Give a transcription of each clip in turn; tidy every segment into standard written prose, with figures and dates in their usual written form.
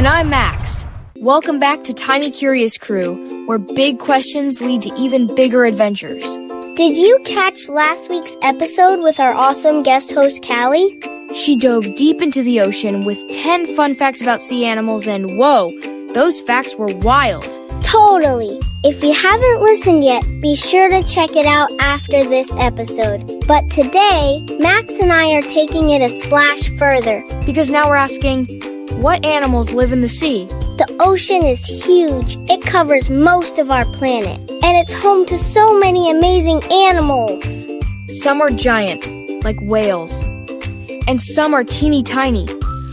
And I'm Max. Welcome back to Tiny Curious Crew, where big questions lead to even bigger adventures. Did you catch last week's episode with our awesome guest host, Callie? She dove deep into the ocean with 10 fun facts about sea animals, and whoa, those facts were wild. Totally. If you haven't listened yet, be sure to check it out after this episode. But today, Max and I are taking it a splash further. Because now we're asking, what animals live in the sea? The ocean is huge. It covers most of our planet. And it's home to so many amazing animals. Some are giant, like whales. And some are teeny tiny,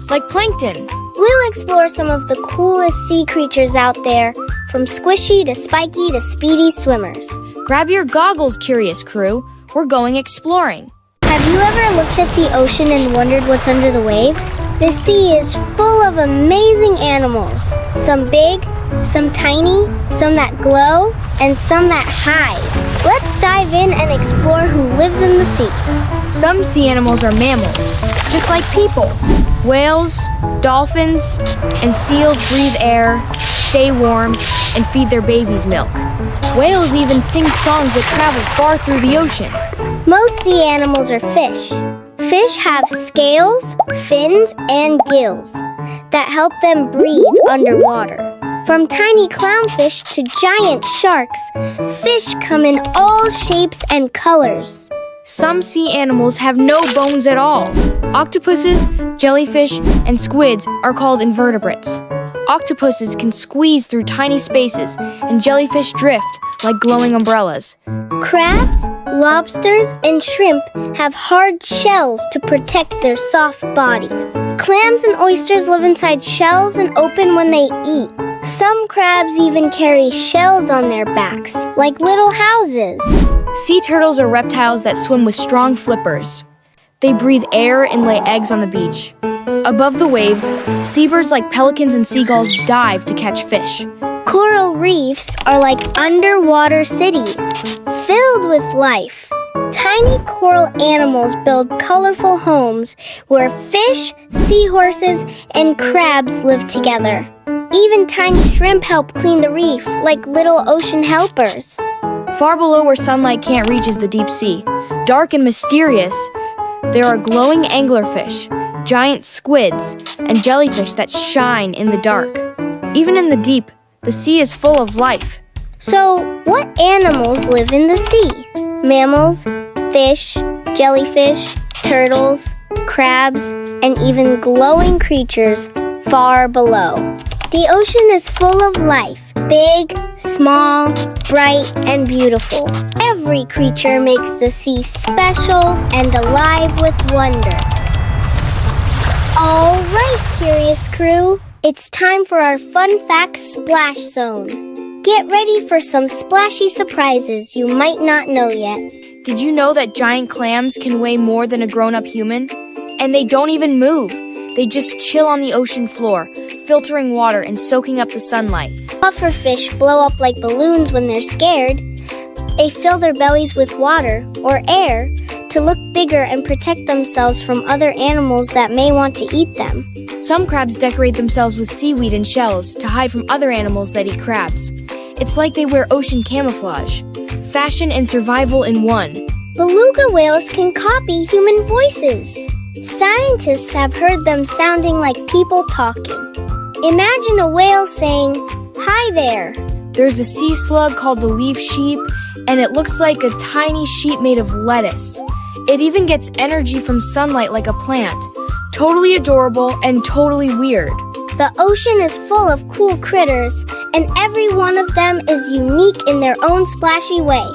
like plankton. We'll explore some of the coolest sea creatures out there, from squishy to spiky to speedy swimmers. Grab your goggles, Curious Crew. We're going exploring. Have you ever looked at the ocean and wondered what's under the waves? The sea is full of amazing animals. Some big, some tiny, some that glow, and some that hide. Let's dive in and explore who lives in the sea. Some sea animals are mammals, just like people. Whales, dolphins, and seals breathe air, stay warm, and feed their babies milk. Whales even sing songs that travel far through the ocean. Most sea animals are fish. Fish have scales, fins, and gills that help them breathe underwater. From tiny clownfish to giant sharks, fish come in all shapes and colors. Some sea animals have no bones at all. Octopuses, jellyfish, and squids are called invertebrates. Octopuses can squeeze through tiny spaces, and jellyfish drift like glowing umbrellas. Crabs, lobsters, and shrimp have hard shells to protect their soft bodies. Clams and oysters live inside shells and open when they eat. Some crabs even carry shells on their backs, like little houses. Sea turtles are reptiles that swim with strong flippers. They breathe air and lay eggs on the beach. Above the waves, seabirds like pelicans and seagulls dive to catch fish. Coral reefs are like underwater cities, filled with life. Tiny coral animals build colorful homes where fish, seahorses, and crabs live together. Even tiny shrimp help clean the reef like little ocean helpers. Far below where sunlight can't reach is the deep sea. Dark and mysterious, there are glowing anglerfish, giant squids, and jellyfish that shine in the dark. Even in the deep, the sea is full of life. So, what animals live in the sea? Mammals, fish, jellyfish, turtles, crabs, and even glowing creatures far below. The ocean is full of life, big, small, bright, and beautiful. Every creature makes the sea special and alive with wonder. All right, Curious Crew, it's time for our Fun Facts Splash Zone. Get ready for some splashy surprises you might not know yet. Did you know that giant clams can weigh more than a grown-up human? And they don't even move. They just chill on the ocean floor, filtering water and soaking up the sunlight. Pufferfish blow up like balloons when they're scared. They fill their bellies with water, or air, to look bigger and protect themselves from other animals that may want to eat them. Some crabs decorate themselves with seaweed and shells to hide from other animals that eat crabs. It's like they wear ocean camouflage. Fashion and survival in one. Beluga whales can copy human voices. Scientists have heard them sounding like people talking. Imagine a whale saying, "Hi there." There's a sea slug called the leaf sheep, and it looks like a tiny sheep made of lettuce. It even gets energy from sunlight like a plant. Totally adorable and totally weird. The ocean is full of cool critters, and every one of them is unique in their own splashy way.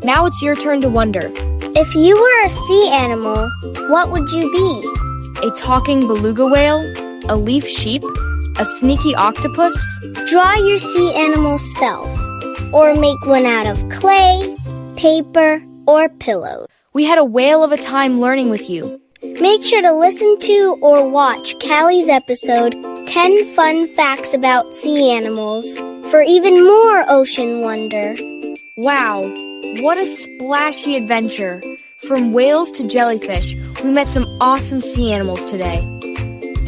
Now it's your turn to wonder. If you were a sea animal, what would you be? A talking beluga whale? A leaf sheep? A sneaky octopus? Draw your sea animal self, or make one out of clay, paper, or pillows. We had a whale of a time learning with you. Make sure to listen to or watch Callie's episode, 10 Fun Facts About Sea Animals, for even more ocean wonder. Wow, what a splashy adventure. From whales to jellyfish, we met some awesome sea animals today.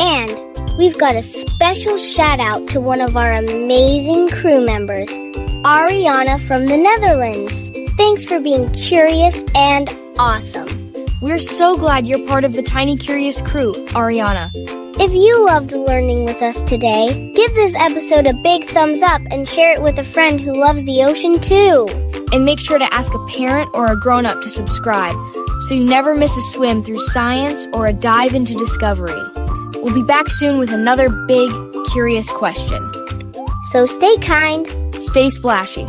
And we've got a special shout out to one of our amazing crew members, Ariana from the Netherlands. Thanks for being curious and awesome. We're so glad you're part of the Tiny Curious crew, Ariana. If you loved learning with us today, give this episode a big thumbs up and share it with a friend who loves the ocean too. And make sure to ask a parent or a grown-up to subscribe so you never miss a swim through science or a dive into discovery. We'll be back soon with another big, curious question. So stay kind, stay splashy,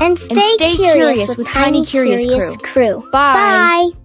and stay curious with Tiny Curious Crew. Bye. Bye.